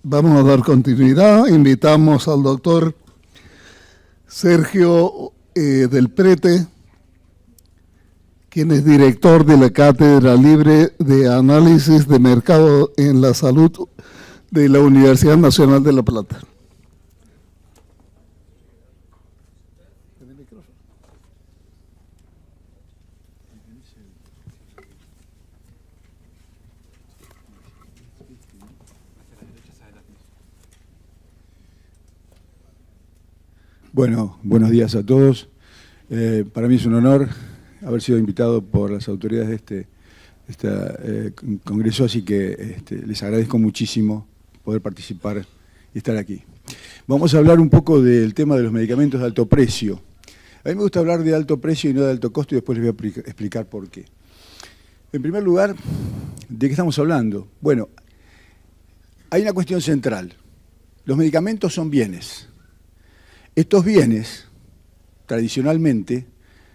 Vamos a dar continuidad. Invitamos al doctor Sergio del Prete, quien es director de la Cátedra Libre de Análisis de Mercado en la Salud de la Universidad Nacional de La Plata. Bueno, buenos días a todos. Para mí es un honor haber sido invitado por las autoridades de este congreso, así que les agradezco muchísimo poder participar y estar aquí. Vamos a hablar un poco del tema de los medicamentos de alto precio. A mí me gusta hablar de alto precio y no de alto costo, y después les voy a explicar por qué. En primer lugar, ¿de qué estamos hablando? Bueno, hay una cuestión central. Los medicamentos son bienes. Estos bienes, tradicionalmente,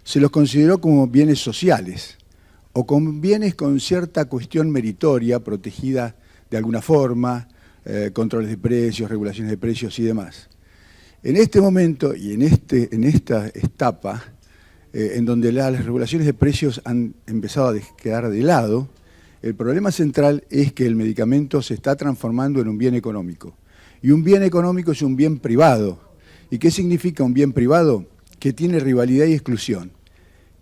se los consideró como bienes sociales o como bienes con cierta cuestión meritoria, protegida de alguna forma, controles de precios, regulaciones de precios y demás. En este momento y en esta etapa, en donde las regulaciones de precios han empezado a quedar de lado, el problema central es que el medicamento se está transformando en un bien económico. Y un bien económico es un bien privado. ¿Y qué significa un bien privado? Que tiene rivalidad y exclusión,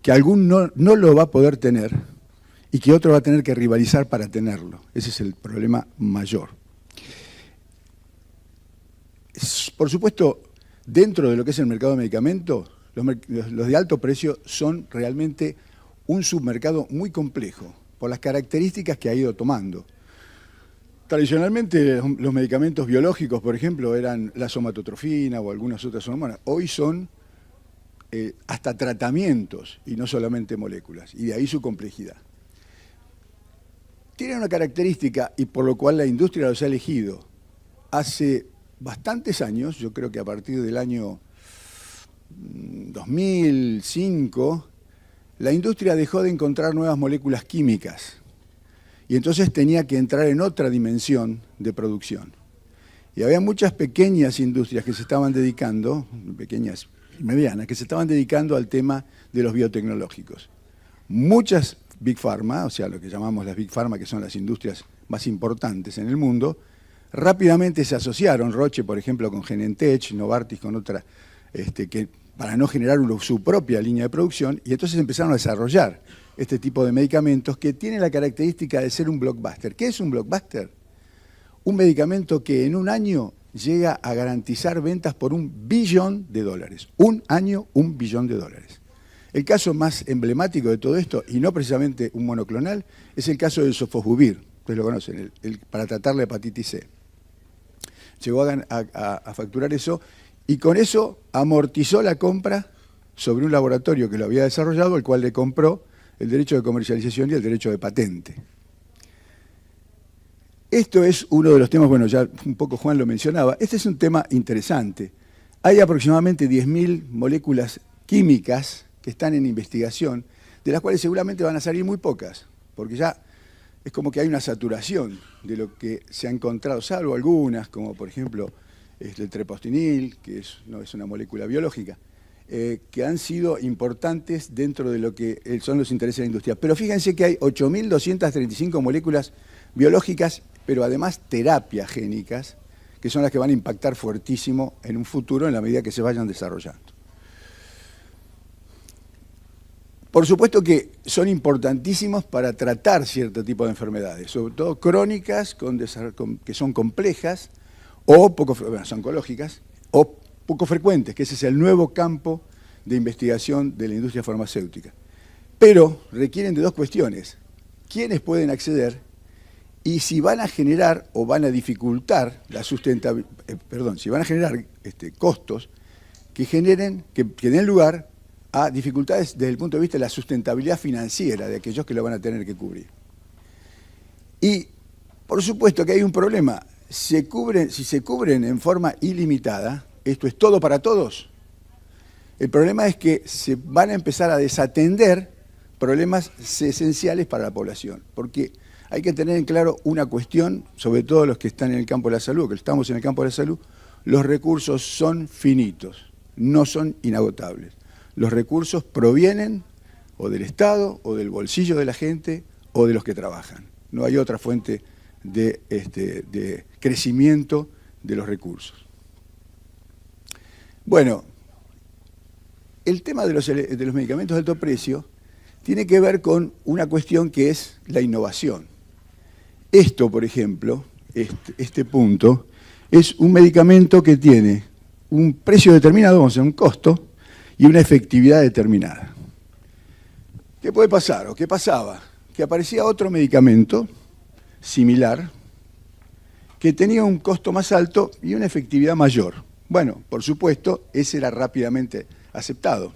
que algún no lo va a poder tener y que otro va a tener que rivalizar para tenerlo. Ese es el problema mayor. Por supuesto, dentro de lo que es el mercado de medicamentos, los de alto precio son realmente un submercado muy complejo por las características que ha ido tomando. Tradicionalmente los medicamentos biológicos, por ejemplo, eran la somatotrofina o algunas otras hormonas. Hoy son hasta tratamientos y no solamente moléculas, y de ahí su complejidad. Tienen una característica y por lo cual la industria los ha elegido. Hace bastantes años, yo creo que a partir del año 2005, la industria dejó de encontrar nuevas moléculas químicas. Y entonces tenía que entrar en otra dimensión de producción. Y había muchas pequeñas industrias que se estaban dedicando, pequeñas y medianas, que se estaban dedicando al tema de los biotecnológicos. Muchas Big Pharma, o sea, lo que llamamos las Big Pharma, que son las industrias más importantes en el mundo, rápidamente se asociaron, Roche, por ejemplo, con Genentech, Novartis con otra, para no generar su propia línea de producción, y entonces empezaron a desarrollar este tipo de medicamentos que tienen la característica de ser un blockbuster. ¿Qué es un blockbuster? Un medicamento que en un año llega a garantizar ventas por $1 billón. Un año, $1 billón. El caso más emblemático de todo esto, y no precisamente un monoclonal, es el caso del sofosbuvir. Ustedes lo conocen, para tratar la hepatitis C. Llegó a facturar eso, y con eso amortizó la compra sobre un laboratorio que lo había desarrollado, el cual le compró el derecho de comercialización y el derecho de patente. Esto es uno de los temas, bueno, ya un poco Juan lo mencionaba, este es un tema interesante. Hay aproximadamente 10.000 moléculas químicas que están en investigación, de las cuales seguramente van a salir muy pocas, porque ya es como que hay una saturación de lo que se ha encontrado, salvo algunas, como por ejemplo el trepostinil, que no es una molécula biológica, que han sido importantes dentro de lo que son los intereses de la industria. Pero fíjense que hay 8.235 moléculas biológicas, pero además terapias génicas, que son las que van a impactar fuertísimo en un futuro en la medida que se vayan desarrollando. Por supuesto que son importantísimos para tratar cierto tipo de enfermedades, sobre todo crónicas, que son complejas, o son oncológicas, o poco frecuentes, que ese es el nuevo campo de investigación de la industria farmacéutica. Pero requieren de dos cuestiones: quiénes pueden acceder y si van a generar o van a dificultar la sustentabilidad, si van a generar costos que den lugar a dificultades desde el punto de vista de la sustentabilidad financiera de aquellos que lo van a tener que cubrir. Y por supuesto que hay un problema: si se cubren en forma ilimitada, esto es todo para todos, el problema es que se van a empezar a desatender problemas esenciales para la población, porque hay que tener en claro una cuestión, sobre todo los que están en el campo de la salud, que estamos en el campo de la salud, los recursos son finitos, no son inagotables. Los recursos provienen o del Estado, o del bolsillo de la gente, o de los que trabajan. No hay otra fuente de crecimiento de los recursos. Bueno, el tema de los medicamentos de alto precio tiene que ver con una cuestión que es la innovación. Esto, por ejemplo, este punto, es un medicamento que tiene un precio determinado, vamos a decir, un costo, y una efectividad determinada. ¿Qué puede pasar o qué pasaba? Que aparecía otro medicamento similar que tenía un costo más alto y una efectividad mayor. Bueno, por supuesto, ese era rápidamente aceptado.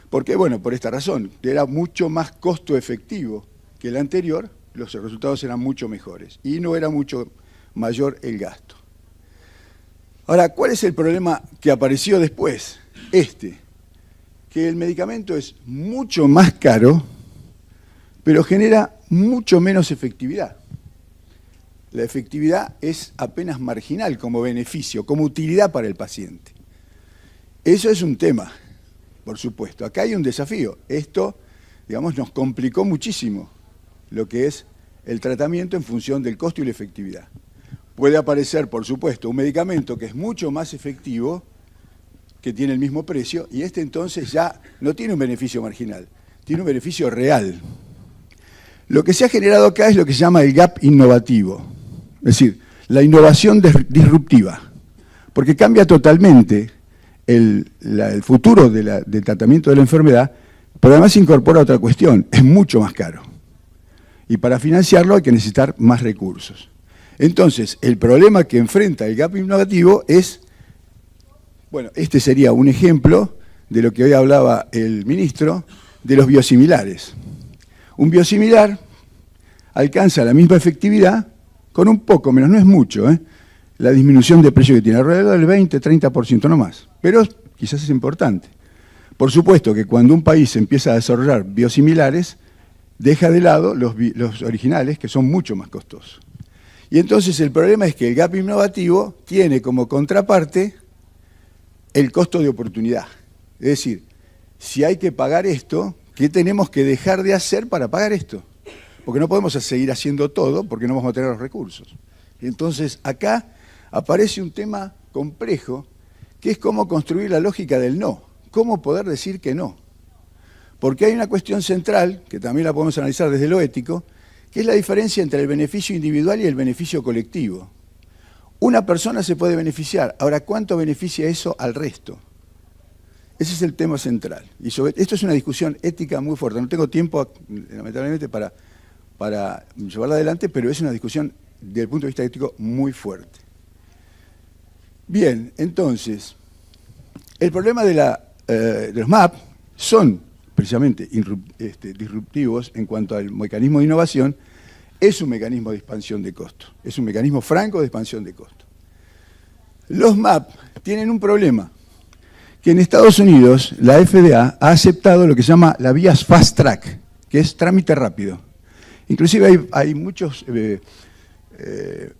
¿Por qué? Bueno, por esta razón. Era mucho más costo efectivo que el anterior, los resultados eran mucho mejores y no era mucho mayor el gasto. Ahora, ¿cuál es el problema que apareció después? Que el medicamento es mucho más caro, pero genera mucho menos efectividad. La efectividad es apenas marginal como beneficio, como utilidad para el paciente. Eso es un tema, por supuesto. Acá hay un desafío. Esto, digamos, nos complicó muchísimo lo que es el tratamiento en función del costo y la efectividad. Puede aparecer, por supuesto, un medicamento que es mucho más efectivo, que tiene el mismo precio, y entonces ya no tiene un beneficio marginal, tiene un beneficio real. Lo que se ha generado acá es lo que se llama el gap innovativo, es decir, la innovación disruptiva, porque cambia totalmente el futuro del tratamiento de la enfermedad, pero además incorpora otra cuestión, es mucho más caro. Y para financiarlo hay que necesitar más recursos. Entonces, el problema que enfrenta el gap innovativo es, bueno, este sería un ejemplo de lo que hoy hablaba el ministro, de los biosimilares. Un biosimilar alcanza la misma efectividad con un poco menos, no es mucho, la disminución de precio que tiene, alrededor del 20-30%, no más, pero quizás es importante. Por supuesto que cuando un país empieza a desarrollar biosimilares, deja de lado los originales, que son mucho más costosos. Y entonces el problema es que el gap innovativo tiene como contraparte el costo de oportunidad. Es decir, si hay que pagar esto, ¿qué tenemos que dejar de hacer para pagar esto? Porque no podemos seguir haciendo todo porque no vamos a tener los recursos. Y entonces acá aparece un tema complejo, que es cómo construir la lógica del no, cómo poder decir que no. Porque hay una cuestión central, que también la podemos analizar desde lo ético, que es la diferencia entre el beneficio individual y el beneficio colectivo. Una persona se puede beneficiar, ahora, ¿cuánto beneficia eso al resto? Ese es el tema central. Y esto es una discusión ética muy fuerte. No tengo tiempo, lamentablemente, para llevarla adelante, pero es una discusión, desde el punto de vista ético, muy fuerte. Bien, entonces, el problema de los MAP son precisamente disruptivos en cuanto al mecanismo de innovación, es un mecanismo de expansión de costo, es un mecanismo franco de expansión de costo. Los MAP tienen un problema, que en Estados Unidos la FDA ha aceptado lo que se llama la vía fast track, que es trámite rápido. Inclusive hay muchos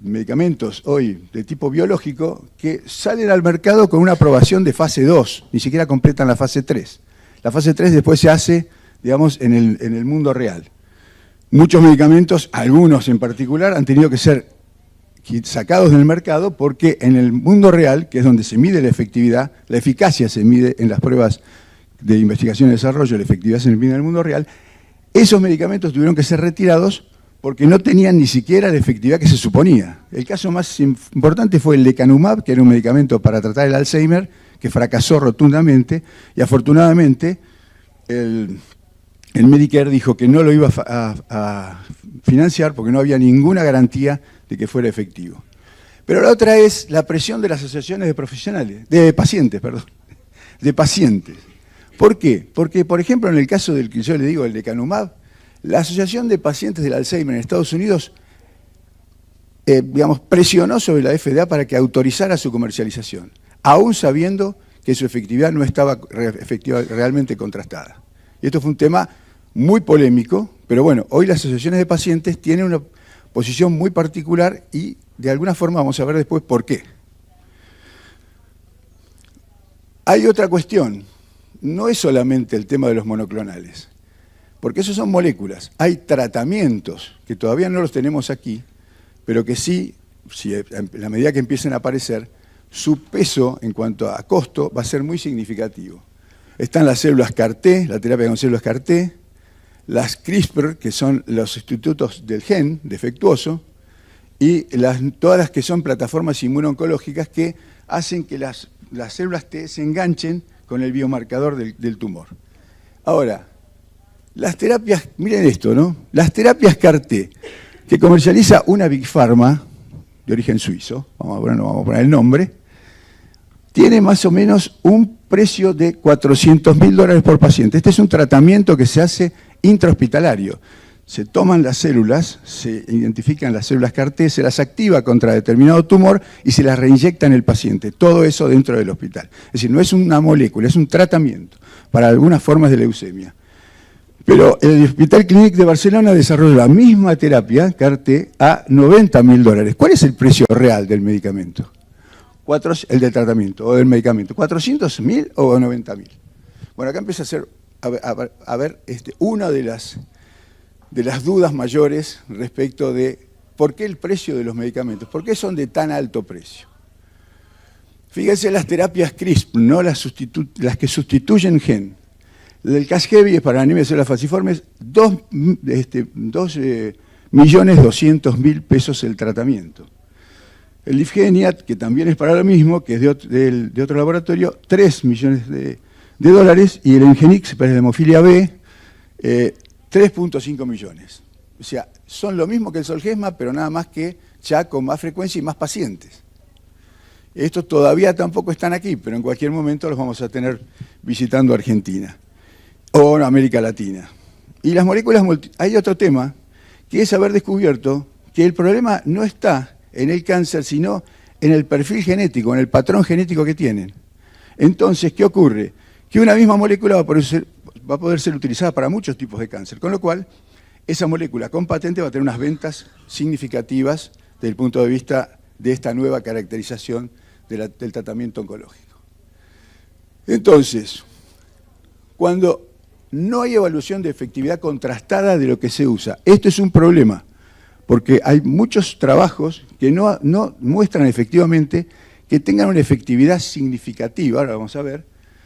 medicamentos hoy de tipo biológico que salen al mercado con una aprobación de fase 2, ni siquiera completan la fase 3. La fase 3 después se hace, digamos, en el mundo real. Muchos medicamentos, algunos en particular, han tenido que ser sacados del mercado porque en el mundo real, que es donde se mide la efectividad, la eficacia se mide en las pruebas de investigación y desarrollo, la efectividad se mide en el mundo real, esos medicamentos tuvieron que ser retirados porque no tenían ni siquiera la efectividad que se suponía. El caso más importante fue el lecanemab, que era un medicamento para tratar el Alzheimer, que fracasó rotundamente, y afortunadamente el Medicare dijo que no lo iba a financiar porque no había ninguna garantía de que fuera efectivo. Pero la otra es la presión de las asociaciones de pacientes. ¿Por qué? Porque, por ejemplo, en el caso del que yo le digo, el lecanemab, la Asociación de Pacientes del Alzheimer en Estados Unidos, presionó sobre la FDA para que autorizara su comercialización, aún sabiendo que su efectividad no estaba realmente contrastada. Y esto fue un tema muy polémico, Pero bueno, hoy las asociaciones de pacientes tienen una posición muy particular y de alguna forma vamos a ver después por qué. Hay otra cuestión, no es solamente el tema de los monoclonales, porque esos son moléculas. Hay tratamientos que todavía no los tenemos aquí, pero que sí, en la medida que empiecen a aparecer, su peso en cuanto a costo va a ser muy significativo. Están las células CAR-T, la terapia con células CAR-T, las CRISPR, que son los sustitutos del gen defectuoso, y todas las que son plataformas inmunoncológicas que hacen que las células T se enganchen con el biomarcador del tumor. Ahora, las terapias, miren esto, ¿no? Las terapias CAR-T, que comercializa una Big Pharma, de origen suizo, vamos a poner el nombre, tiene más o menos un precio de $400.000 por paciente. Este es un tratamiento que se hace intrahospitalario. Se toman las células, se identifican las células CAR-T, se las activa contra determinado tumor y se las reinyecta en el paciente. Todo eso dentro del hospital. Es decir, no es una molécula, es un tratamiento para algunas formas de leucemia. Pero el Hospital Clínic de Barcelona desarrolló la misma terapia, CAR-T, a $90.000. ¿Cuál es el precio real del medicamento? El del tratamiento o del medicamento. ¿400.000 o 90.000? Bueno, acá empieza a ver una de las dudas mayores respecto de por qué el precio de los medicamentos, por qué son de tan alto precio. Fíjense las terapias CRISPR, no las que sustituyen gen. El Casgevy es para anemia de células falciformes, 2.200.000 pesos el tratamiento. El Lyfgenia, que también es para lo mismo, que es de otro laboratorio, 3 millones de dólares, y el Engenix para la hemofilia B, 3.5 millones. O sea, son lo mismo que el Zolgensma, pero nada más que ya con más frecuencia y más pacientes. Estos todavía tampoco están aquí, pero en cualquier momento los vamos a tener visitando Argentina o América Latina. Y las moléculas, hay otro tema, que es haber descubierto que el problema no está en el cáncer, sino en el perfil genético, en el patrón genético que tienen. Entonces, ¿qué ocurre? Que una misma molécula va a poder ser utilizada para muchos tipos de cáncer, con lo cual esa molécula con patente va a tener unas ventas significativas desde el punto de vista de esta nueva caracterización del tratamiento oncológico. Entonces, cuando no hay evaluación de efectividad contrastada de lo que se usa, esto es un problema, porque hay muchos trabajos que no muestran efectivamente que tengan una efectividad significativa, ahora vamos a ver,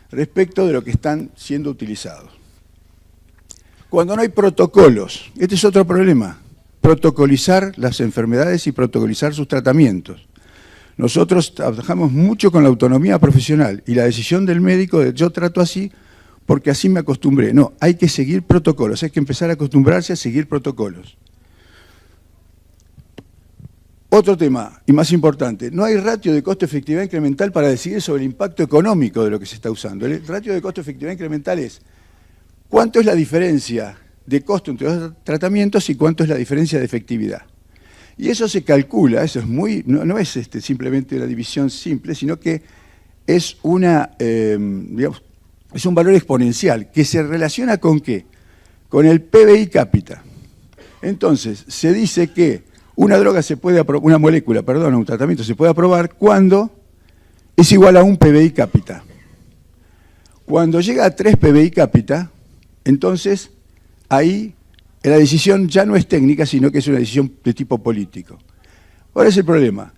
respecto de lo que están siendo utilizados. Cuando no hay protocolos, este es otro problema, protocolizar las enfermedades y protocolizar sus tratamientos. Nosotros trabajamos mucho con la autonomía profesional y la decisión del médico de yo trato así porque así me acostumbré. No, hay que seguir protocolos, hay que empezar a acostumbrarse a seguir protocolos. Otro tema, y más importante, no hay ratio de costo-efectividad incremental para decidir sobre el impacto económico de lo que se está usando. El ratio de costo-efectividad incremental es cuánto es la diferencia de costo entre los tratamientos y cuánto es la diferencia de efectividad. Y eso se calcula, eso es no es simplemente una división simple, sino que es es un valor exponencial que se relaciona ¿con qué? Con el PBI cápita. Entonces, se dice que una molécula, un tratamiento se puede aprobar cuando es igual a un PBI cápita. Cuando llega a 3 PBI cápita, entonces ahí la decisión ya no es técnica, sino que es una decisión de tipo político. Ahora es el problema,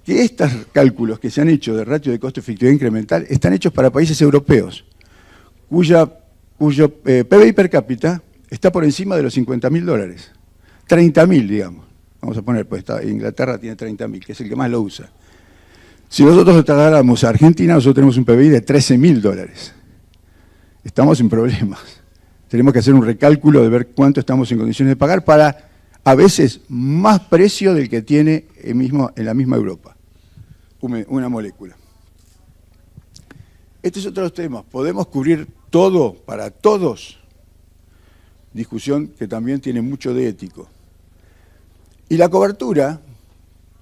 que estos cálculos que se han hecho de ratio de costo-efectividad incremental están hechos para países europeos, cuyo PBI per cápita está por encima de los $50.000, 30.000, digamos. Vamos a poner, pues Inglaterra tiene 30.000, que es el que más lo usa. Si nosotros lo trasladáramos a Argentina, nosotros tenemos un PBI de $13.000. Estamos en problemas. Tenemos que hacer un recálculo de ver cuánto estamos en condiciones de pagar para, a veces, más precio del que tiene en la misma Europa, una molécula. Este es otro de los temas. ¿Podemos cubrir todo para todos? Discusión que también tiene mucho de ético. Y la cobertura,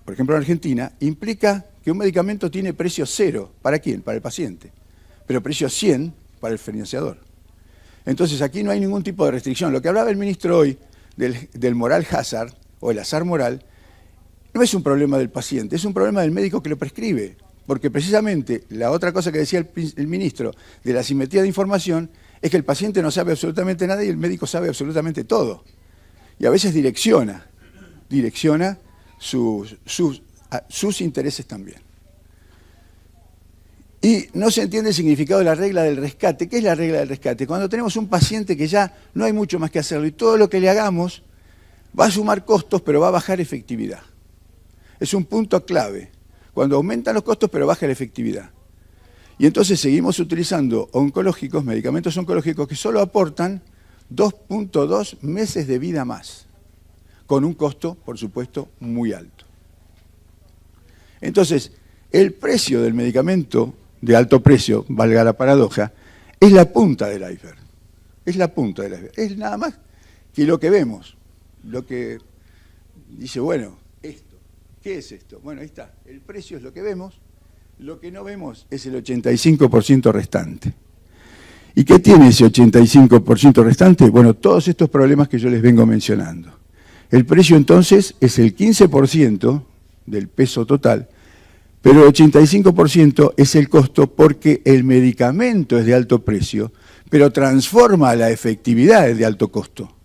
por ejemplo en Argentina, implica que un medicamento tiene precio 0. ¿Para quién? Para el paciente. Pero precio 100 para el financiador. Entonces aquí no hay ningún tipo de restricción. Lo que hablaba el ministro hoy del moral hazard o el azar moral no es un problema del paciente, es un problema del médico que lo prescribe. Porque precisamente la otra cosa que decía el ministro de la asimetría de información es que el paciente no sabe absolutamente nada y el médico sabe absolutamente todo. Y a veces direcciona sus intereses también. Y no se entiende el significado de la regla del rescate. ¿Qué es la regla del rescate? Cuando tenemos un paciente que ya no hay mucho más que hacerlo y todo lo que le hagamos va a sumar costos, pero va a bajar efectividad. Es un punto clave. Cuando aumentan los costos, pero baja la efectividad. Y entonces seguimos utilizando oncológicos, medicamentos oncológicos que solo aportan 2.2 meses de vida más, con un costo, por supuesto, muy alto. Entonces, el precio del medicamento de alto precio, valga la paradoja, es la punta del iceberg. Es la punta del iceberg. Es nada más que lo que vemos. Lo que dice, bueno, esto. ¿Qué es esto? Bueno, ahí está. El precio es lo que vemos. Lo que no vemos es el 85% restante. ¿Y qué tiene ese 85% restante? Bueno, todos estos problemas que yo les vengo mencionando. El precio entonces es el 15% del peso total, pero el 85% es el costo porque el medicamento es de alto precio, pero transforma la efectividad de alto costo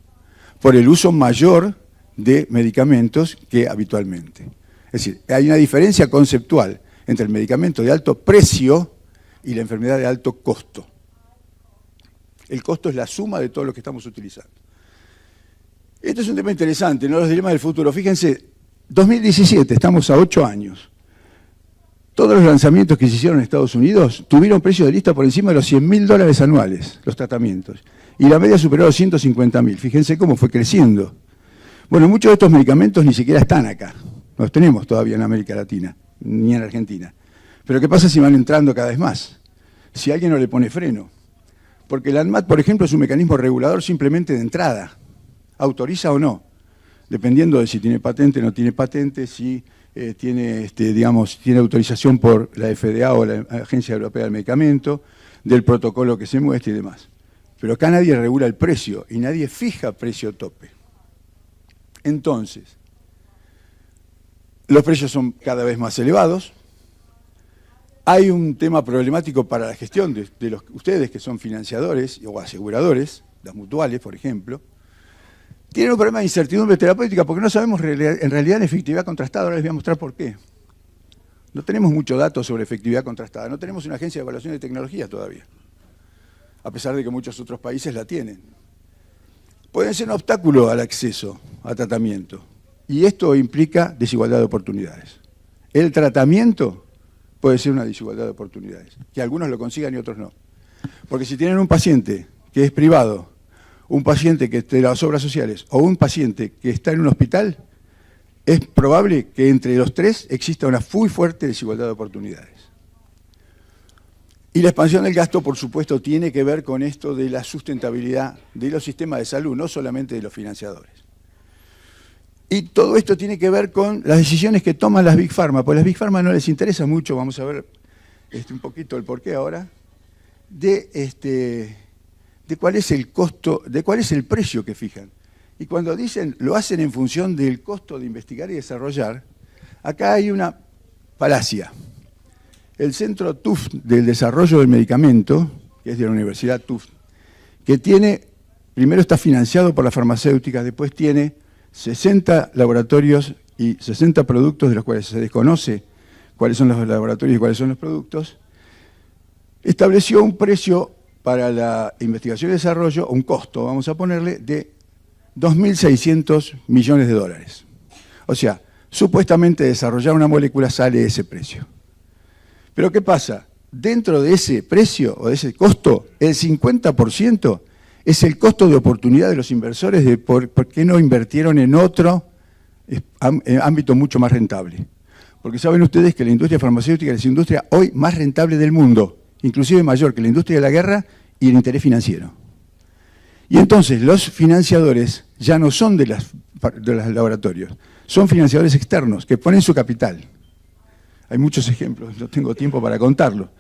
por el uso mayor de medicamentos que habitualmente. Es decir, hay una diferencia conceptual entre el medicamento de alto precio y la enfermedad de alto costo. El costo es la suma de todo lo que estamos utilizando. Esto es un tema interesante, ¿no? Los dilemas del futuro. Fíjense, 2017, estamos a 8 años. Todos los lanzamientos que se hicieron en Estados Unidos tuvieron precio de lista por encima de los $100.000 anuales, los tratamientos. Y la media superó los 150.000. Fíjense cómo fue creciendo. Bueno, muchos de estos medicamentos ni siquiera están acá. No los tenemos todavía en América Latina, ni en Argentina. Pero ¿qué pasa si van entrando cada vez más? Si alguien no le pone freno. Porque el ANMAT, por ejemplo, es un mecanismo regulador simplemente de entrada. Autoriza o no, dependiendo de si tiene patente o no tiene patente, si tiene autorización por la FDA o la Agencia Europea del Medicamento, del protocolo que se muestre y demás. Pero acá nadie regula el precio y nadie fija precio tope. Entonces, los precios son cada vez más elevados. Hay un tema problemático para la gestión de ustedes que son financiadores o aseguradores, las mutuales, por ejemplo. Tienen un problema de incertidumbre terapéutica porque no sabemos en realidad la efectividad contrastada. Ahora les voy a mostrar por qué. No tenemos mucho datos sobre efectividad contrastada. No tenemos una agencia de evaluación de tecnología todavía, a pesar de que muchos otros países la tienen. Pueden ser un obstáculo al acceso a tratamiento. Y esto implica desigualdad de oportunidades. El tratamiento puede ser una desigualdad de oportunidades, que algunos lo consigan y otros no. Porque si tienen un paciente que es privado, un paciente que esté de las obras sociales o un paciente que está en un hospital, es probable que entre los tres exista una muy fuerte desigualdad de oportunidades. Y la expansión del gasto, por supuesto, tiene que ver con esto de la sustentabilidad de los sistemas de salud, no solamente de los financiadores. Y todo esto tiene que ver con las decisiones que toman las Big Pharma, porque a las Big Pharma no les interesa mucho, vamos a ver un poquito el porqué ahora, de cuál es el costo, de cuál es el precio que fijan. Y cuando dicen, lo hacen en función del costo de investigar y desarrollar, acá hay una falacia. El Centro Tufts del Desarrollo del Medicamento, que es de la Universidad Tufts, que tiene, primero está financiado por las farmacéuticas, después tiene 60 laboratorios y 60 productos de los cuales se desconoce cuáles son los laboratorios y cuáles son los productos, estableció un precio para la investigación y desarrollo, un costo, vamos a ponerle, de $2.600 millones. O sea, supuestamente desarrollar una molécula sale ese precio. Pero ¿qué pasa? Dentro de ese precio o de ese costo, el 50% es el costo de oportunidad de los inversores de por qué no invirtieron en otro ámbito mucho más rentable. Porque saben ustedes que la industria farmacéutica es la industria hoy más rentable del mundo, inclusive mayor que la industria de la guerra y el interés financiero. Y entonces los financiadores ya no son de los laboratorios, son financiadores externos que ponen su capital. Hay muchos ejemplos, no tengo tiempo para contarlo,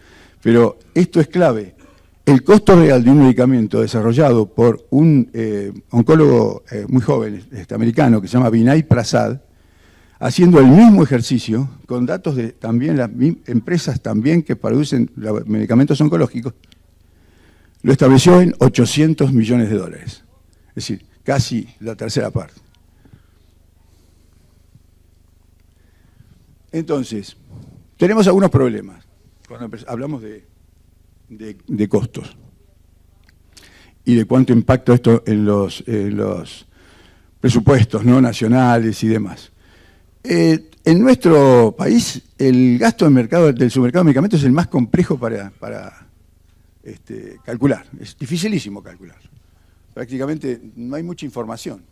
pero esto es clave. el costo real de un medicamento desarrollado por un oncólogo muy joven americano que se llama Vinay Prasad, haciendo el mismo ejercicio con datos de también las empresas también que producen medicamentos oncológicos, lo estableció en $800 millones. Es decir, casi la tercera parte. Entonces, tenemos algunos problemas cuando hablamos de costos y de cuánto impacta esto en los presupuestos no nacionales y demás. En nuestro país, el gasto del submercado de medicamentos es el más complejo para calcular. Es dificilísimo calcular. Prácticamente no hay mucha información.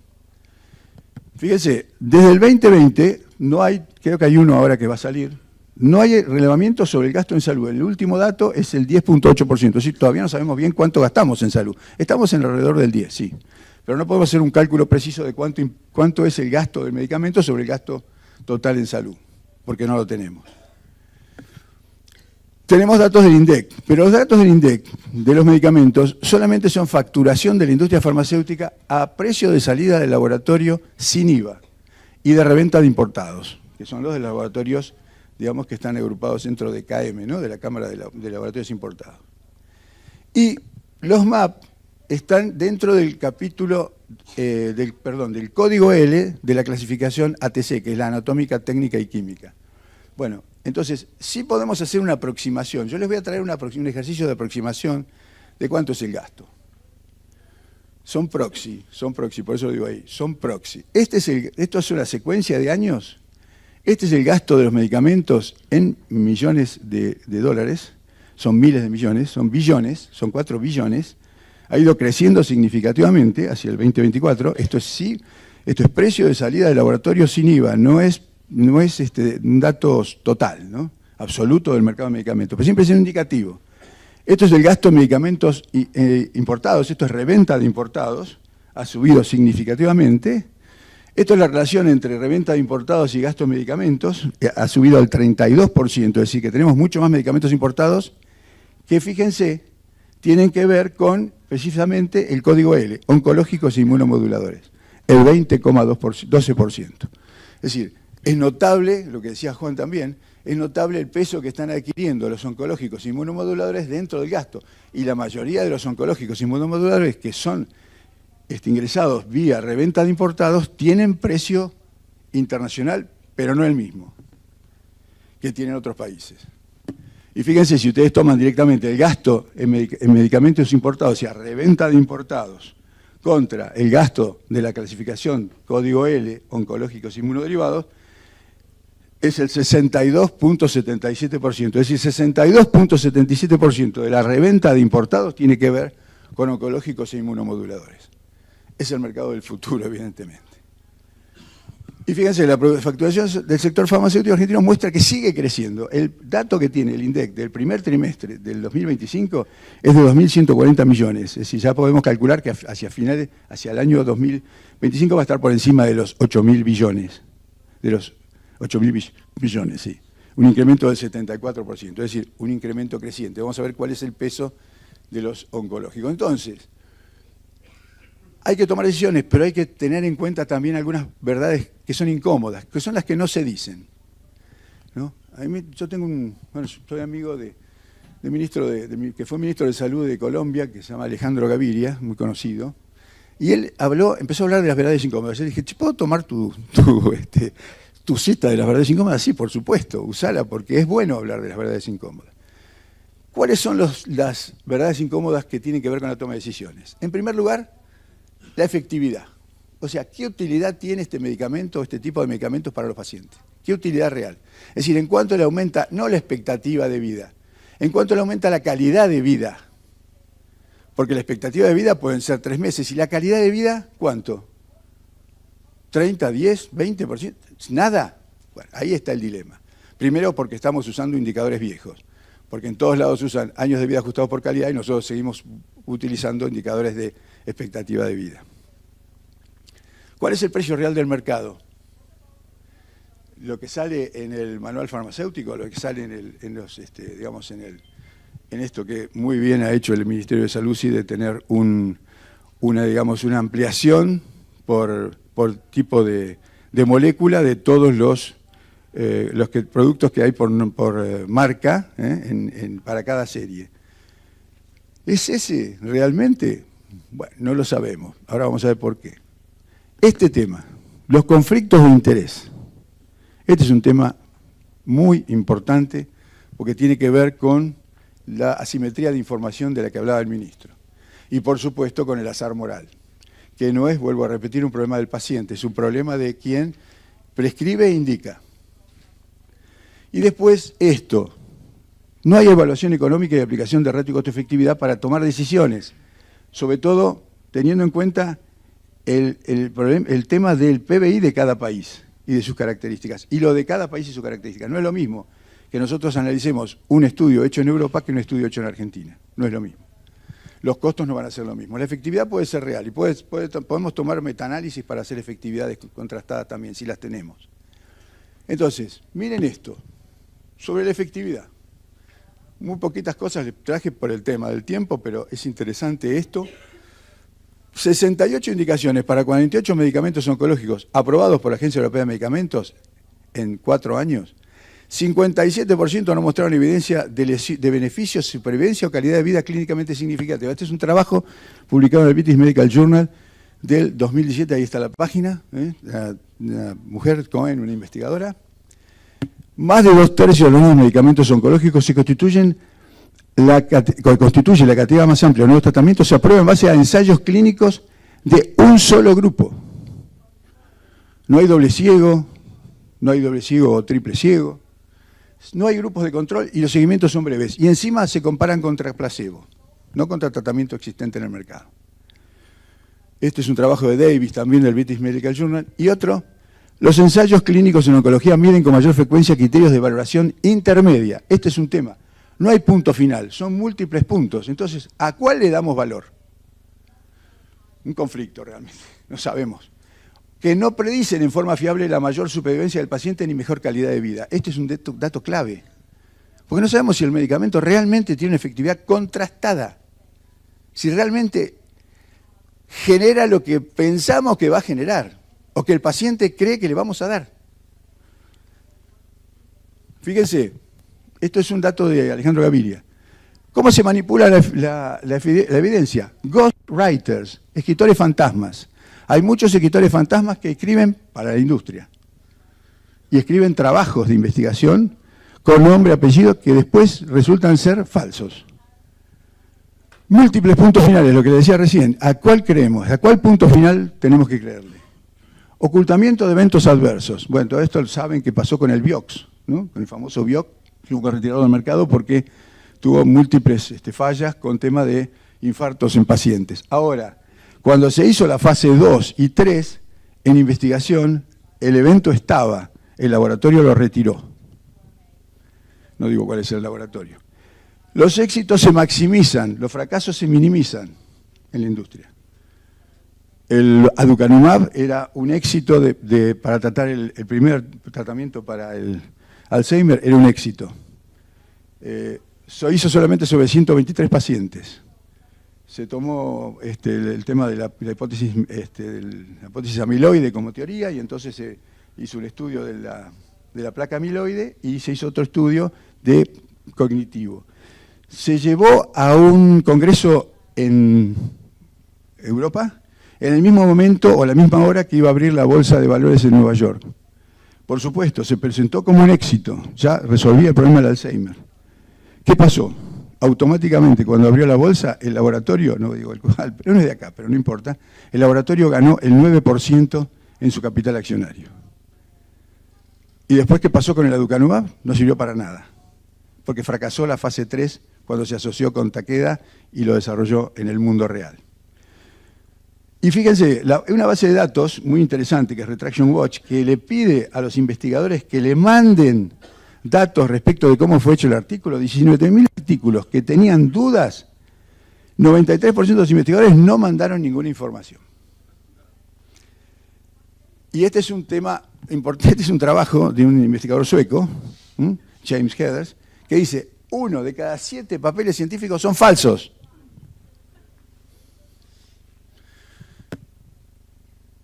Fíjense, desde el 2020 no hay, creo que hay uno ahora que va a salir, no hay relevamiento sobre el gasto en salud. El último dato es el 10.8%, es decir, todavía no sabemos bien cuánto gastamos en salud. Estamos en alrededor del 10, sí. Pero no podemos hacer un cálculo preciso de cuánto es el gasto del medicamento sobre el gasto total en salud, porque no lo tenemos. Tenemos datos del INDEC, pero los datos del INDEC de los medicamentos solamente son facturación de la industria farmacéutica a precio de salida del laboratorio sin IVA y de reventa de importados, que son los de los laboratorios, digamos, que están agrupados dentro de KM, ¿no? De la Cámara de Laboratorios Importados. Y los MAP están dentro del capítulo, del código L de la clasificación ATC, que es la anatómica, técnica y química. Bueno, entonces, sí podemos hacer una aproximación. Yo les voy a traer un ejercicio de aproximación de cuánto es el gasto. Son proxy, por eso lo digo ahí, son proxy. Esto es una secuencia de años. Este es el gasto de los medicamentos en millones de dólares, son miles de millones, son billones, son 4 billones. Ha ido creciendo significativamente hacia el 2024. Esto es precio de salida del laboratorio sin IVA, no es un dato total, ¿no? Absoluto del mercado de medicamentos, pero siempre es un indicativo. Esto es el gasto en medicamentos importados, esto es reventa de importados, ha subido significativamente. Esto es la relación entre reventa de importados y gasto en medicamentos, ha subido al 32%, es decir, que tenemos mucho más medicamentos importados que, fíjense, tienen que ver con precisamente el código L, oncológicos e inmunomoduladores, el 12%. Es decir, es notable, lo que decía Juan también, es notable el peso que están adquiriendo los oncológicos e inmunomoduladores dentro del gasto. Y la mayoría de los oncológicos e inmunomoduladores que son ingresados vía reventa de importados tienen precio internacional, pero no el mismo que tienen otros países. Y fíjense, si ustedes toman directamente el gasto en medicamentos importados y a reventa de importados contra el gasto de la clasificación código L, oncológicos e inmunoderivados, es el 62.77%. Es decir, 62.77% de la reventa de importados tiene que ver con oncológicos e inmunomoduladores. Es el mercado del futuro, evidentemente. Y fíjense, la facturación del sector farmacéutico argentino muestra que sigue creciendo. El dato que tiene el INDEC del primer trimestre del 2025 es de 2.140 millones. Es decir, ya podemos calcular que hacia el año 2025 va a estar por encima de los 8.000 billones. De los 8.000 billones, sí. Un incremento del 74%, es decir, un incremento creciente. Vamos a ver cuál es el peso de los oncológicos. Entonces, hay que tomar decisiones, pero hay que tener en cuenta también algunas verdades que son incómodas, que son las que no se dicen, ¿no? Yo tengo soy amigo de ministro que fue ministro de Salud de Colombia, que se llama Alejandro Gaviria, muy conocido, y él empezó a hablar de las verdades incómodas. Yo le dije, ¿puedo tomar tu cita de las verdades incómodas? Sí, por supuesto, usala, porque es bueno hablar de las verdades incómodas. ¿Cuáles son las verdades incómodas que tienen que ver con la toma de decisiones? En primer lugar, la efectividad. O sea, ¿qué utilidad tiene este medicamento o este tipo de medicamentos para los pacientes? ¿Qué utilidad real? Es decir, en cuanto le aumenta no la expectativa de vida, en cuanto le aumenta la calidad de vida. Porque la expectativa de vida pueden ser 3 meses. ¿Y la calidad de vida cuánto? ¿30, 10, 20%? ¿Nada? Bueno, ahí está el dilema. Primero, porque estamos usando indicadores viejos. Porque en todos lados usan años de vida ajustados por calidad y nosotros seguimos utilizando indicadores de expectativa de vida. ¿Cuál es el precio real del mercado? Lo que sale en el manual farmacéutico, lo que sale en en esto que muy bien ha hecho el Ministerio de Salud, sí, de tener una ampliación por tipo de molécula de todos los productos que hay por marca para cada serie. ¿Es ese realmente? Bueno, no lo sabemos. Ahora vamos a ver por qué. Este tema, los conflictos de interés. Este es un tema muy importante porque tiene que ver con la asimetría de información de la que hablaba el ministro. Y por supuesto con el azar moral, que no es, vuelvo a repetir, un problema del paciente, es un problema de quien prescribe e indica. Y después esto, no hay evaluación económica y aplicación de ratio y costo-efectividad para tomar decisiones, sobre todo teniendo en cuenta el tema del PBI de cada país y de sus características, y lo de cada país y sus características. No es lo mismo que nosotros analicemos un estudio hecho en Europa que un estudio hecho en Argentina, no es lo mismo. Los costos no van a ser lo mismo. La efectividad puede ser real y podemos tomar metaanálisis para hacer efectividades contrastadas también, si las tenemos. Entonces, miren esto, sobre la efectividad. Muy poquitas cosas les traje por el tema del tiempo, pero es interesante esto. 68 indicaciones para 48 medicamentos oncológicos aprobados por la Agencia Europea de Medicamentos en 4 años. 57% no mostraron evidencia de beneficios, supervivencia o calidad de vida clínicamente significativa. Este es un trabajo publicado en el British Medical Journal del 2017, ahí está la página, una mujer Cohen, una investigadora. Más de 2/3 de los nuevos medicamentos oncológicos constituye la categoría más amplia de nuevos tratamientos, se aprueba en base a ensayos clínicos de un solo grupo. No hay doble ciego o triple ciego, no hay grupos de control y los seguimientos son breves. Y encima se comparan contra placebo, no contra tratamiento existente en el mercado. Este es un trabajo de Davis, también del British Medical Journal. Y otro, los ensayos clínicos en oncología miden con mayor frecuencia criterios de valoración intermedia. Este es un tema. No hay punto final, son múltiples puntos. Entonces, ¿a cuál le damos valor? Un conflicto realmente, no sabemos. Que no predicen en forma fiable la mayor supervivencia del paciente ni mejor calidad de vida. Este es un dato clave. Porque no sabemos si el medicamento realmente tiene una efectividad contrastada. Si realmente genera lo que pensamos que va a generar o que el paciente cree que le vamos a dar. Fíjense, esto es un dato de Alejandro Gaviria. ¿Cómo se manipula la evidencia? Ghostwriters, escritores fantasmas. Hay muchos escritores fantasmas que escriben para la industria y escriben trabajos de investigación con nombre y apellido que después resultan ser falsos. Múltiples puntos finales, lo que le decía recién. ¿A cuál creemos? ¿A cuál punto final tenemos que creerle? Ocultamiento de eventos adversos. Bueno, todo esto saben que pasó con el Vioxx, ¿no? Con el famoso Vioxx, que hubo retirado del mercado porque tuvo múltiples fallas con tema de infartos en pacientes. Ahora, cuando se hizo la fase 2 y 3 en investigación, el evento estaba, el laboratorio lo retiró. No digo cuál es el laboratorio. Los éxitos se maximizan, los fracasos se minimizan en la industria. El aducanumab era un éxito para tratar el primer tratamiento para el Alzheimer, era un éxito. Se hizo solamente sobre 123 pacientes. Se tomó el tema de la hipótesis amiloide como teoría y entonces se hizo un estudio de la placa amiloide y se hizo otro estudio de cognitivo. Se llevó a un congreso en Europa en el mismo momento o a la misma hora que iba a abrir la Bolsa de Valores en Nueva York. Por supuesto, se presentó como un éxito, ya resolvía el problema del Alzheimer. ¿Qué pasó? Automáticamente, cuando abrió la bolsa, el laboratorio, no digo el cual, pero no es de acá, pero no importa, el laboratorio ganó el 9% en su capital accionario. Y después, ¿qué pasó con el aducanumab? No sirvió para nada, porque fracasó la fase 3 cuando se asoció con Takeda y lo desarrolló en el mundo real. Y fíjense, una base de datos muy interesante, que es Retraction Watch, que le pide a los investigadores que le manden datos respecto de cómo fue hecho el artículo, 19.000 artículos que tenían dudas, 93% de los investigadores no mandaron ninguna información. Y este es un tema importante, este es un trabajo de un investigador sueco, James Heathers, que dice, 1 de cada 7 papeles científicos son falsos.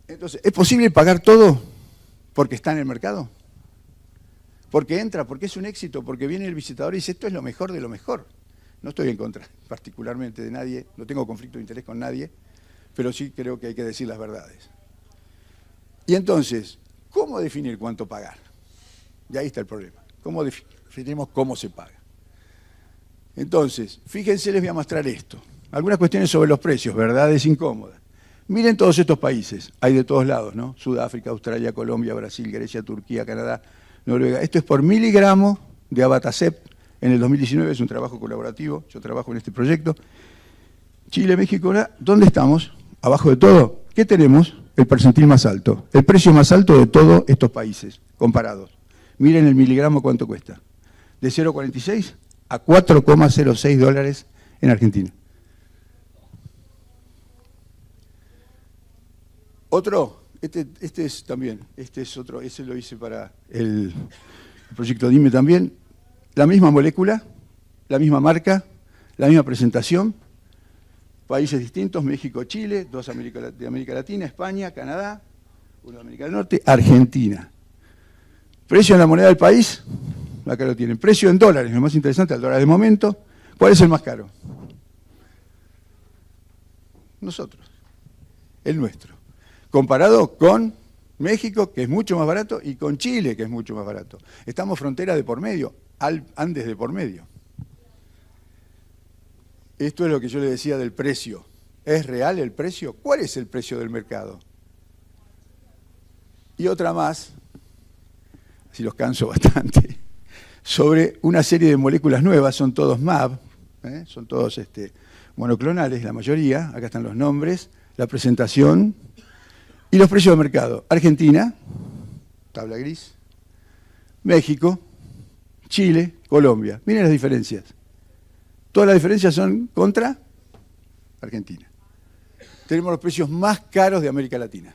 Entonces, ¿es posible pagar todo porque está en el mercado? Porque entra, porque es un éxito, porque viene el visitador y dice, esto es lo mejor de lo mejor. No estoy en contra particularmente de nadie, no tengo conflicto de interés con nadie, pero sí creo que hay que decir las verdades. Y entonces, ¿cómo definir cuánto pagar? Y ahí está el problema. ¿Cómo definimos cómo se paga? Entonces, fíjense, les voy a mostrar esto. Algunas cuestiones sobre los precios, verdades incómodas. Miren todos estos países, hay de todos lados, ¿no? Sudáfrica, Australia, Colombia, Brasil, Grecia, Turquía, Canadá, Noruega. Esto es por miligramo de abatacept en el 2019, es un trabajo colaborativo, yo trabajo en este proyecto. Chile, México, ¿dónde estamos? Abajo de todo, ¿qué tenemos? El percentil más alto, el precio más alto de todos estos países comparados. Miren el miligramo cuánto cuesta, de 0,46 a 4,06 dólares en Argentina. Otro, este es también, este es otro, ese lo hice para el proyecto DIME también. La misma molécula, la misma marca, la misma presentación, países distintos, México, Chile, 2 de América Latina, España, Canadá, 1 de América del Norte, Argentina. Precio en la moneda del país, acá lo tienen. Precio en dólares, lo más interesante, el dólar de momento. ¿Cuál es el más caro? Nosotros, el nuestro. Comparado con México, que es mucho más barato, y con Chile, que es mucho más barato. Estamos frontera de por medio, Andes de por medio. Esto es lo que yo le decía del precio. ¿Es real el precio? ¿Cuál es el precio del mercado? Y otra más, si los canso bastante, sobre una serie de moléculas nuevas, son todos MAB, son todos monoclonales, la mayoría, acá están los nombres, la presentación y los precios de mercado. Argentina, tabla gris, México, Chile, Colombia. Miren las diferencias. Todas las diferencias son contra Argentina. Tenemos los precios más caros de América Latina.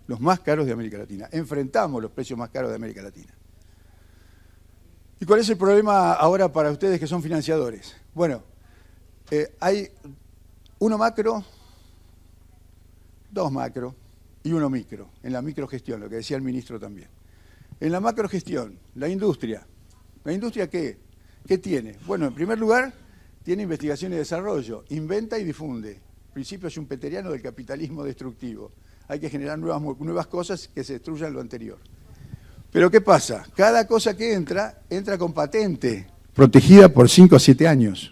Los más caros de América Latina. Enfrentamos los precios más caros de América Latina. ¿Y cuál es el problema ahora para ustedes que son financiadores? Bueno, hay uno macro, 2 macro y 1 micro, en la microgestión, lo que decía el ministro también. En la macrogestión, la industria. ¿La industria qué? ¿Qué tiene? Bueno, en primer lugar, tiene investigación y desarrollo, inventa y difunde. Principio schumpeteriano del capitalismo destructivo. Hay que generar nuevas cosas que se destruyan lo anterior. Pero ¿qué pasa? Cada cosa que entra con patente, protegida por 5 o 7 años.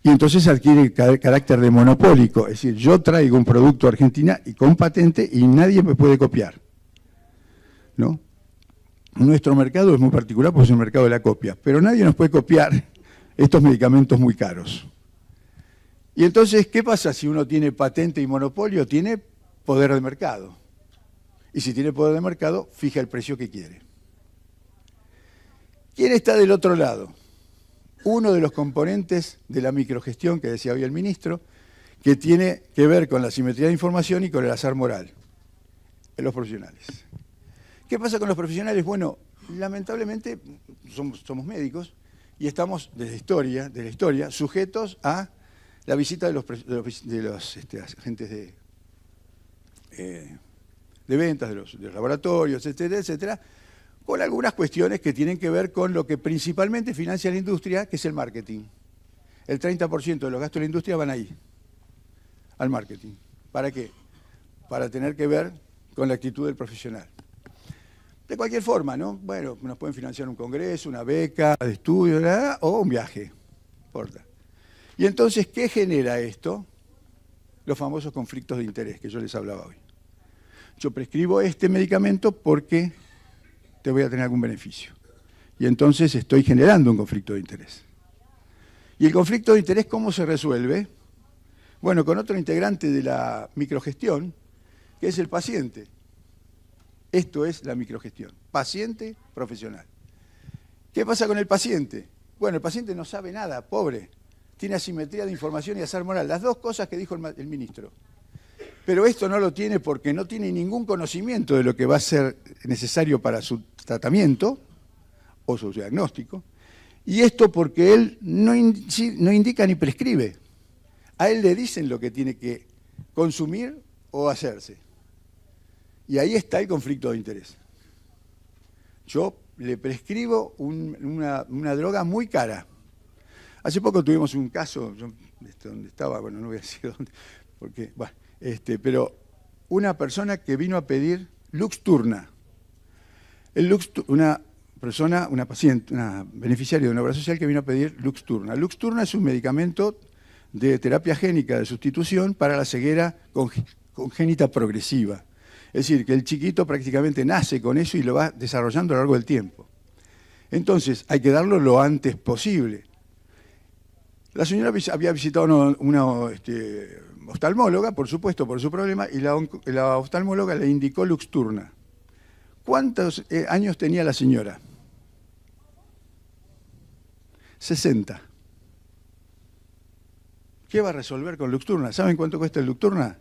Y entonces adquiere carácter de monopólico. Es decir, yo traigo un producto a Argentina y con patente y nadie me puede copiar. ¿No? Nuestro mercado es muy particular porque es el mercado de la copia, pero nadie nos puede copiar estos medicamentos muy caros. Y entonces, ¿qué pasa si uno tiene patente y monopolio? Tiene poder de mercado. Y si tiene poder de mercado, fija el precio que quiere. ¿Quién está del otro lado? Uno de los componentes de la microgestión que decía hoy el ministro, que tiene que ver con la simetría de información y con el azar moral, en los profesionales. ¿Qué pasa con los profesionales? Bueno, lamentablemente somos médicos y estamos desde la historia, sujetos a la visita de los agentes de ventas, de los laboratorios, etcétera, etcétera, con algunas cuestiones que tienen que ver con lo que principalmente financia la industria, que es el marketing. El 30% de los gastos de la industria van ahí, al marketing. ¿Para qué? Para tener que ver con la actitud del profesional. De cualquier forma, ¿no? Bueno, nos pueden financiar un congreso, una beca de estudio, o un viaje, no importa. Y entonces, ¿qué genera esto? Los famosos conflictos de interés que yo les hablaba hoy. Yo prescribo este medicamento porque te voy a tener algún beneficio. Y entonces estoy generando un conflicto de interés. ¿Y el conflicto de interés cómo se resuelve? Bueno, con otro integrante de la microgestión, que es el paciente. Esto es la microgestión, paciente profesional. ¿Qué pasa con el paciente? Bueno, el paciente no sabe nada, pobre. Tiene asimetría de información y azar moral, las dos cosas que dijo el ministro. Pero esto no lo tiene porque no tiene ningún conocimiento de lo que va a ser necesario para su tratamiento o su diagnóstico. Y esto porque él no indica ni prescribe. A él le dicen lo que tiene que consumir o hacerse. Y ahí está el conflicto de interés. Yo le prescribo una droga muy cara. Hace poco tuvimos un caso, donde estaba, bueno, no voy a decir dónde, porque, bueno, pero una persona que vino a pedir Luxturna. Una persona, una paciente, una beneficiaria de una obra social que vino a pedir Luxturna. Luxturna es un medicamento de terapia génica de sustitución para la ceguera congénita progresiva. Es decir, que el chiquito prácticamente nace con eso y lo va desarrollando a lo largo del tiempo. Entonces, hay que darlo lo antes posible. La señora había visitado una oftalmóloga, por supuesto, por su problema, y la oftalmóloga le indicó Luxturna. ¿Cuántos años tenía la señora? 60. ¿Qué va a resolver con Luxturna? ¿Saben cuánto cuesta el Luxturna?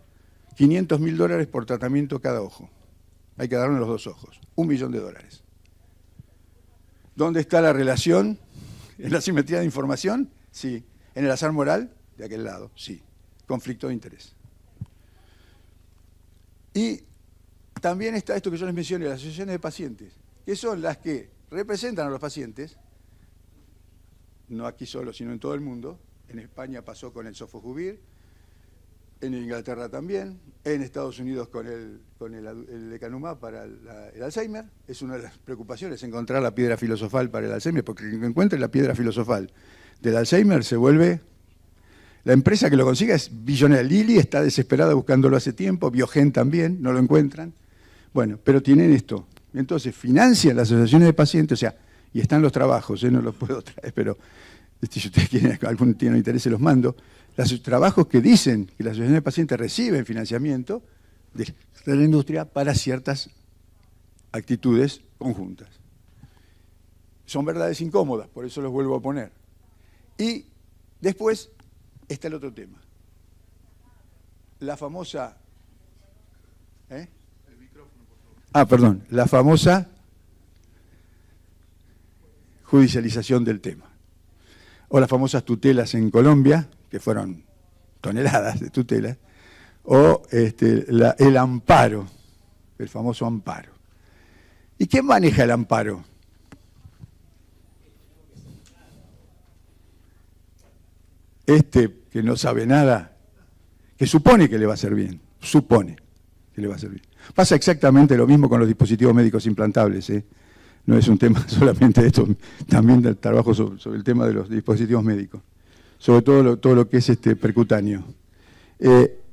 $500.000 por tratamiento cada ojo. Hay que darle los 2 ojos. $1 millón. ¿Dónde está la relación? ¿En la simetría de información? Sí. ¿En el azar moral? De aquel lado, sí. Conflicto de interés. Y también está esto que yo les mencioné, las asociaciones de pacientes, que son las que representan a los pacientes, no aquí solo, sino en todo el mundo. En España pasó con el Sofosbuvir, en Inglaterra también, en Estados Unidos con el lecanemab para el Alzheimer. Es una de las preocupaciones encontrar la piedra filosofal para el Alzheimer, porque el que encuentre la piedra filosofal del Alzheimer se vuelve... La empresa que lo consiga es billonaria. Lilly está desesperada buscándolo hace tiempo, Biogen también, no lo encuentran. Bueno, pero tienen esto. Entonces, financian las asociaciones de pacientes, o sea, y están los trabajos, no los puedo traer, pero si ustedes tienen interés se los mando. Los trabajos que dicen que las asociaciones de pacientes reciben financiamiento de la industria para ciertas actitudes conjuntas. Son verdades incómodas, por eso los vuelvo a poner. Y después está el otro tema. La famosa... El micrófono, por favor. Perdón. La famosa judicialización del tema. O las famosas tutelas en Colombia, que fueron toneladas de tutelas, o el amparo, el famoso amparo. ¿Y quién maneja el amparo? Que no sabe nada, que supone que le va a hacer bien, supone que le va a hacer bien. Pasa exactamente lo mismo con los dispositivos médicos implantables, No es un tema solamente de esto, también del trabajo sobre el tema de los dispositivos médicos, sobre todo lo que es percutáneo.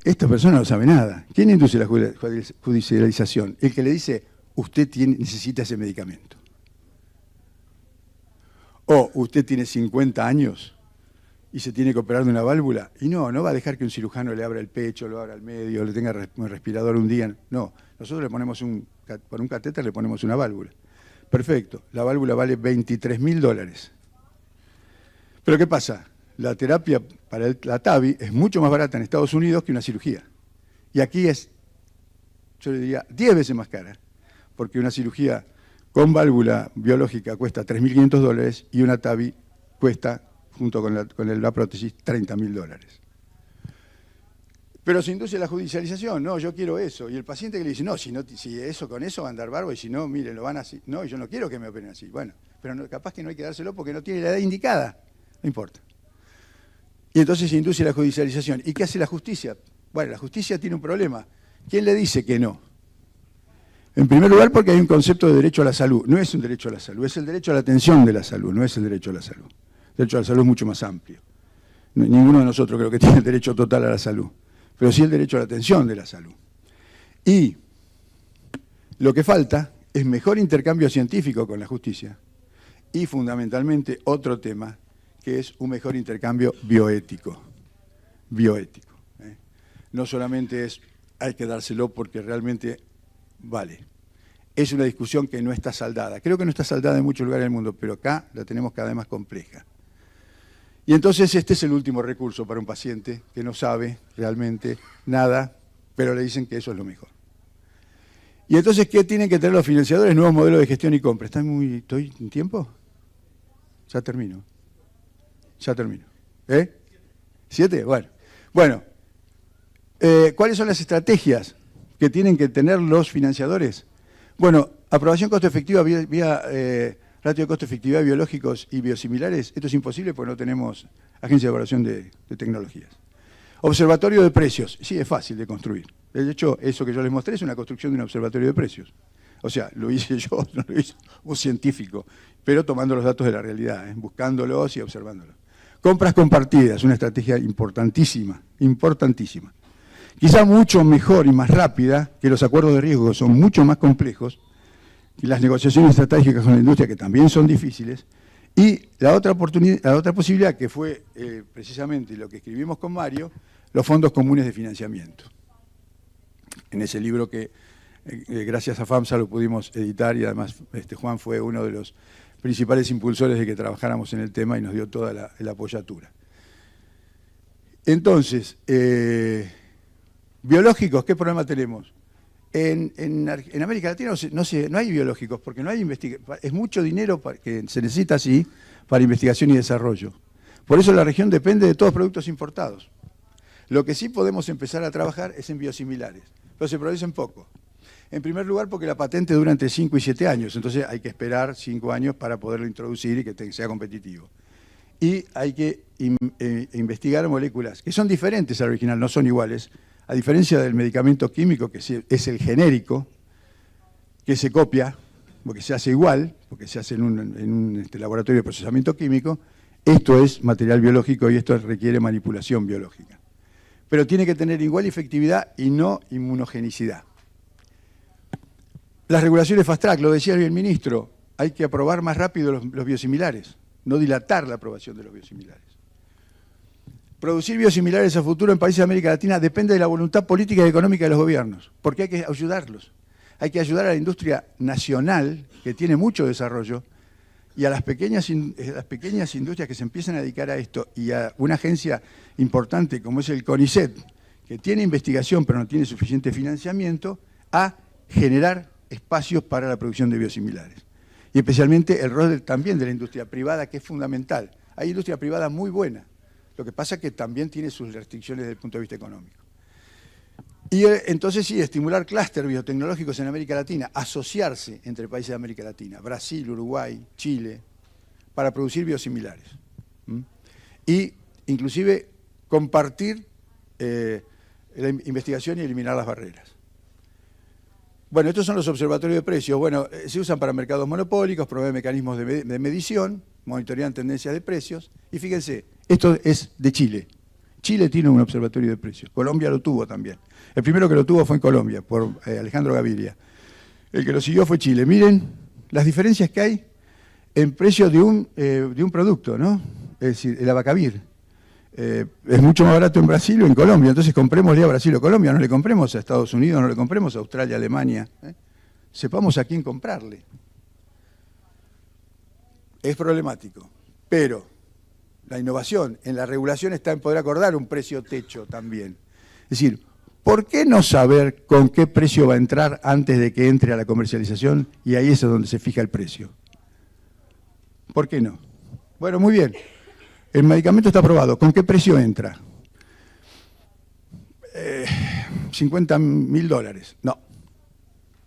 Esta persona no sabe nada. ¿Quién induce la judicialización? El que le dice, usted necesita ese medicamento. O usted tiene 50 años y se tiene que operar de una válvula, y no va a dejar que un cirujano le abra el pecho, lo abra al medio, le tenga un respirador un día. No, nosotros le ponemos por un catéter le ponemos una válvula. Perfecto, la válvula vale $23.000. Pero ¿qué pasa? La terapia para la TAVI es mucho más barata en Estados Unidos que una cirugía. Y aquí es, yo le diría, 10 veces más cara, porque una cirugía con válvula biológica cuesta $3.500 y una TAVI cuesta, junto con la prótesis, $30.000. Pero se induce la judicialización, no, yo quiero eso. Y el paciente que le dice, no, si eso con eso va a andar bárbaro, y si no, mire, lo van así. No, yo no quiero que me operen así. Bueno, pero no, capaz que no hay que dárselo porque no tiene la edad indicada. No importa. Y entonces se induce la judicialización. ¿Y qué hace la justicia? Bueno, la justicia tiene un problema. ¿Quién le dice que no? En primer lugar, porque hay un concepto de derecho a la salud. No es un derecho a la salud, es el derecho a la atención de la salud, no es el derecho a la salud. El derecho a la salud es mucho más amplio. Ninguno de nosotros creo que tiene el derecho total a la salud, pero sí el derecho a la atención de la salud. Y lo que falta es mejor intercambio científico con la justicia y fundamentalmente otro tema, que es un mejor intercambio bioético. Bioético. No solamente hay que dárselo porque realmente vale. Es una discusión que no está saldada. Creo que no está saldada en muchos lugares del mundo, pero acá la tenemos cada vez más compleja. Y entonces este es el último recurso para un paciente que no sabe realmente nada, pero le dicen que eso es lo mejor. Y entonces, ¿qué tienen que tener los financiadores? Nuevos modelos de gestión y compra. ¿Estoy en tiempo? Ya termino. Ya termino. ¿Eh? ¿7? Bueno. Bueno. ¿Cuáles son las estrategias que tienen que tener los financiadores? Bueno, aprobación costo-efectiva vía ratio de costo-efectividad de biológicos y biosimilares. Esto es imposible porque no tenemos agencia de evaluación de tecnologías. Observatorio de precios. Sí, es fácil de construir. De hecho, eso que yo les mostré es una construcción de un observatorio de precios. O sea, lo hice yo, no lo hizo un científico, pero tomando los datos de la realidad, buscándolos y observándolos. Compras compartidas, una estrategia importantísima, importantísima. Quizá mucho mejor y más rápida que los acuerdos de riesgo, que son mucho más complejos, y las negociaciones estratégicas con la industria, que también son difíciles, y la otra posibilidad, que fue precisamente lo que escribimos con Mario, los fondos comunes de financiamiento. En ese libro que gracias a FAMSA lo pudimos editar, y además Juan fue uno de los principales impulsores de que trabajáramos en el tema y nos dio toda la apoyatura. Entonces, biológicos, ¿qué problema tenemos? En América Latina no hay biológicos, porque no hay investigación. Es mucho dinero que se necesita, sí, para investigación y desarrollo. Por eso la región depende de todos productos importados. Lo que sí podemos empezar a trabajar es en biosimilares, pero se producen poco. En primer lugar, porque la patente dura entre 5 y 7 años, entonces hay que esperar 5 años para poderlo introducir y que sea competitivo. Y hay que investigar moléculas que son diferentes al original, no son iguales, a diferencia del medicamento químico, que es el genérico, que se copia, porque se hace igual, porque se hace en un laboratorio de procesamiento químico. Esto es material biológico y esto requiere manipulación biológica. Pero tiene que tener igual efectividad y no inmunogenicidad. Las regulaciones fast track, lo decía el ministro, hay que aprobar más rápido los biosimilares, no dilatar la aprobación de los biosimilares. Producir biosimilares a futuro en países de América Latina depende de la voluntad política y económica de los gobiernos, porque hay que ayudarlos. Hay que ayudar a la industria nacional, que tiene mucho desarrollo, y a las pequeñas industrias que se empiezan a dedicar a esto, y a una agencia importante como es el CONICET, que tiene investigación pero no tiene suficiente financiamiento, a generar espacios para la producción de biosimilares. Y especialmente el rol también de la industria privada, que es fundamental. Hay industria privada muy buena, lo que pasa es que también tiene sus restricciones desde el punto de vista económico. Y entonces sí, estimular clústeres biotecnológicos en América Latina, asociarse entre países de América Latina, Brasil, Uruguay, Chile, para producir biosimilares. Y inclusive compartir la investigación y eliminar las barreras. Bueno, estos son los observatorios de precios. Bueno, se usan para mercados monopólicos, proveen mecanismos de medición, monitorean tendencias de precios. Y fíjense, esto es de Chile. Chile tiene un observatorio de precios. Colombia lo tuvo también. El primero que lo tuvo fue en Colombia, por Alejandro Gaviria. El que lo siguió fue Chile. Miren las diferencias que hay en precio de un producto, ¿no? Es decir, el abacavir. Es mucho más barato en Brasil o en Colombia, entonces comprémosle a Brasil o Colombia, no le compremos a Estados Unidos, no le compremos a Australia, Alemania. Sepamos a quién comprarle. Es problemático, pero la innovación en la regulación está en poder acordar un precio techo también. Es decir, ¿por qué no saber con qué precio va a entrar antes de que entre a la comercialización? Y ahí es donde se fija el precio. ¿Por qué no? Bueno, muy bien. El medicamento está aprobado. ¿Con qué precio entra? $50.000.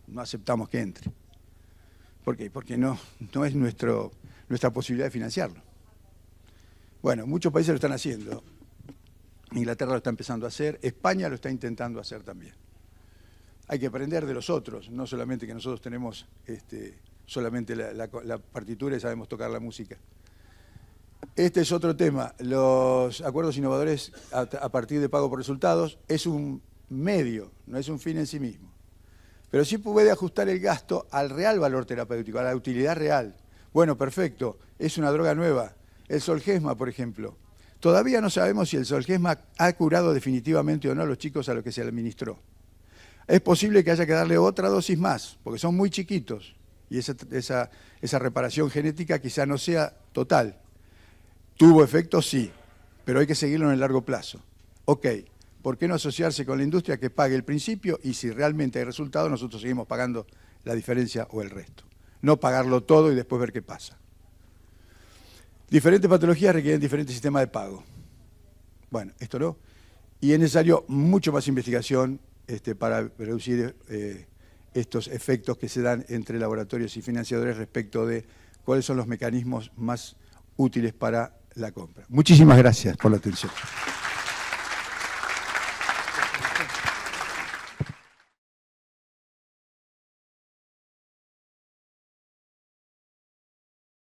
No aceptamos que entre. ¿Por qué? Porque no es nuestra posibilidad de financiarlo. Bueno, muchos países lo están haciendo. Inglaterra lo está empezando a hacer. España lo está intentando hacer también. Hay que aprender de los otros, no solamente que nosotros tenemos solamente la partitura y sabemos tocar la música. Este es otro tema. Los acuerdos innovadores a partir de pago por resultados es un medio, no es un fin en sí mismo. Pero sí puede ajustar el gasto al real valor terapéutico, a la utilidad real. Bueno, perfecto, es una droga nueva. El Zolgensma, por ejemplo. Todavía no sabemos si el Zolgensma ha curado definitivamente o no a los chicos a los que se le administró. Es posible que haya que darle otra dosis más, porque son muy chiquitos. Y esa reparación genética quizá no sea total. ¿Tuvo efecto? Sí, pero hay que seguirlo en el largo plazo. Ok, ¿por qué no asociarse con la industria que pague el principio y si realmente hay resultado nosotros seguimos pagando la diferencia o el resto? No pagarlo todo y después ver qué pasa. Diferentes patologías requieren diferentes sistemas de pago. Bueno, esto no. Y es necesario mucho más investigación para reducir estos efectos que se dan entre laboratorios y financiadores respecto de cuáles son los mecanismos más útiles para la compra. Muchísimas gracias por la atención.